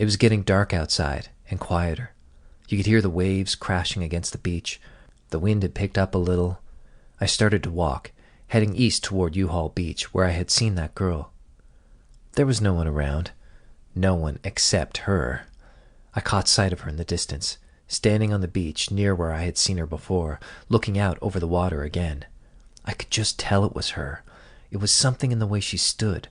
It was getting dark outside and quieter. You could hear the waves crashing against the beach. The wind had picked up a little. I started to walk, heading east toward U-Haul Beach, where I had seen that girl. There was no one around. No one except her. I caught sight of her in the distance, standing on the beach near where I had seen her before, looking out over the water again. I could just tell it was her. It was something in the way she stood.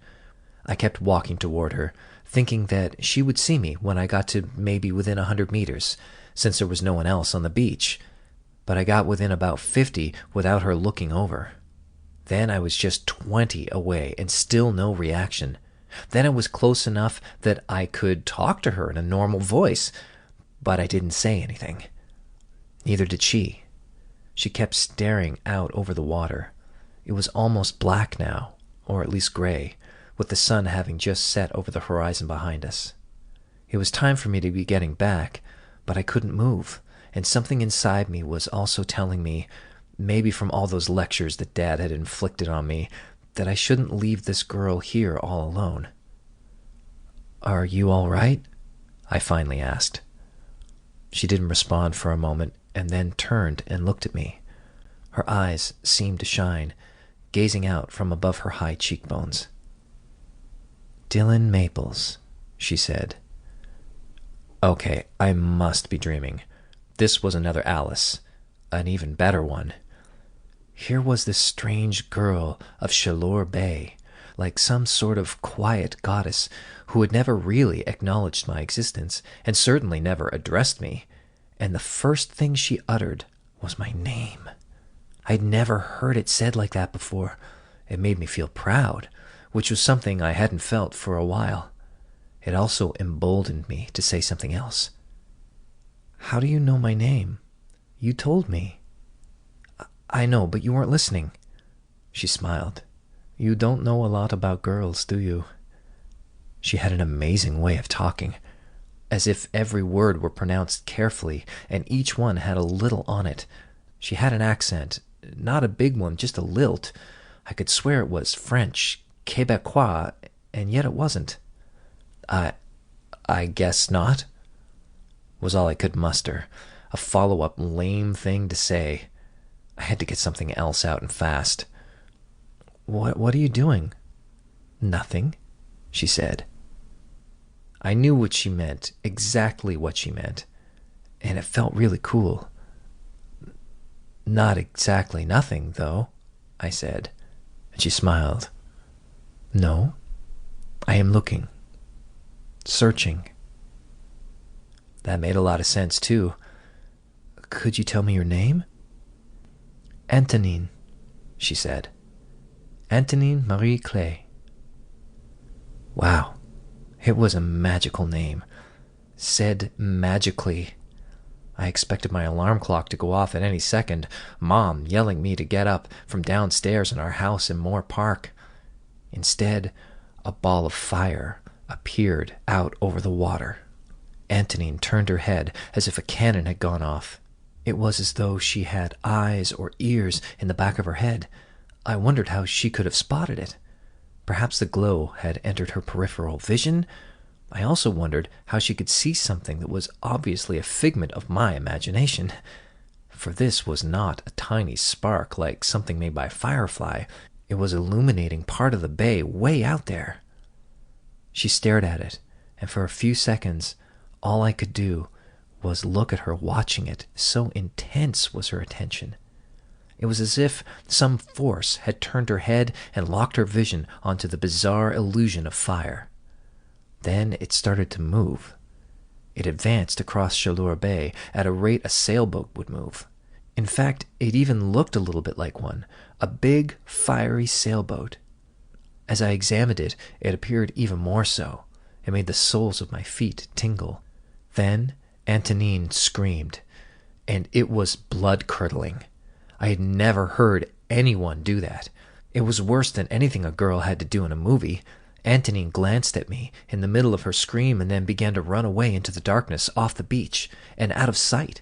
I kept walking toward her, thinking that she would see me when I got to maybe within 100 meters, since there was no one else on the beach. But I got within about 50 without her looking over. Then I was just 20 away and still no reaction. Then I was close enough that I could talk to her in a normal voice, but I didn't say anything. Neither did she. She kept staring out over the water. It was almost black now, or at least gray, with the sun having just set over the horizon behind us. It was time for me to be getting back, but I couldn't move, and something inside me was also telling me, maybe from all those lectures that Dad had inflicted on me, that I shouldn't leave this girl here all alone. "Are you all right?" I finally asked. She didn't respond for a moment, and then turned and looked at me. Her eyes seemed to shine, gazing out from above her high cheekbones. "Dylan Maples," she said. Okay, I must be dreaming. This was another Alice, an even better one. Here was this strange girl of Chaleur Bay, like some sort of quiet goddess who had never really acknowledged my existence, and certainly never addressed me, and the first thing she uttered was my name. I'd never heard it said like that before. It made me feel proud, which was something I hadn't felt for a while. It also emboldened me to say something else. "How do you know my name? You told me." "I know, but you weren't listening." She smiled. "You don't know a lot about girls, do you?" She had an amazing way of talking, as if every word were pronounced carefully, and each one had a little on it. She had an accent, not a big one, just a lilt. I could swear it was French, Quebecois, and yet it wasn't. I guess not," was all I could muster, a follow-up lame thing to say. I had to get something else out and fast. What are you doing?" "Nothing," she said. I knew what she meant, exactly what she meant, and it felt really cool. "Not exactly nothing, though," I said, and she smiled. "No, I am looking. Searching." That made a lot of sense, too. "Could you tell me your name?" "Antonine," she said. "Antonine Marie Clay." Wow, it was a magical name. Said magically. I expected my alarm clock to go off at any second, Mom yelling me to get up from downstairs in our house in Moore Park. Instead, a ball of fire appeared out over the water. Antonine turned her head as if a cannon had gone off. It was as though she had eyes or ears in the back of her head. I wondered how she could have spotted it. Perhaps the glow had entered her peripheral vision. I also wondered how she could see something that was obviously a figment of my imagination. For this was not a tiny spark like something made by a firefly. It was illuminating part of the bay way out there. She stared at it, and for a few seconds, all I could do was look at her watching it, so intense was her attention. It was as if some force had turned her head and locked her vision onto the bizarre illusion of fire. Then it started to move. It advanced across Chaleur Bay at a rate a sailboat would move. In fact, it even looked a little bit like one, a big, fiery sailboat. As I examined it, it appeared even more so. It made the soles of my feet tingle. Then Antonine screamed, and it was blood-curdling. I had never heard anyone do that. It was worse than anything a girl had to do in a movie. Antonine glanced at me in the middle of her scream and then began to run away into the darkness off the beach and out of sight.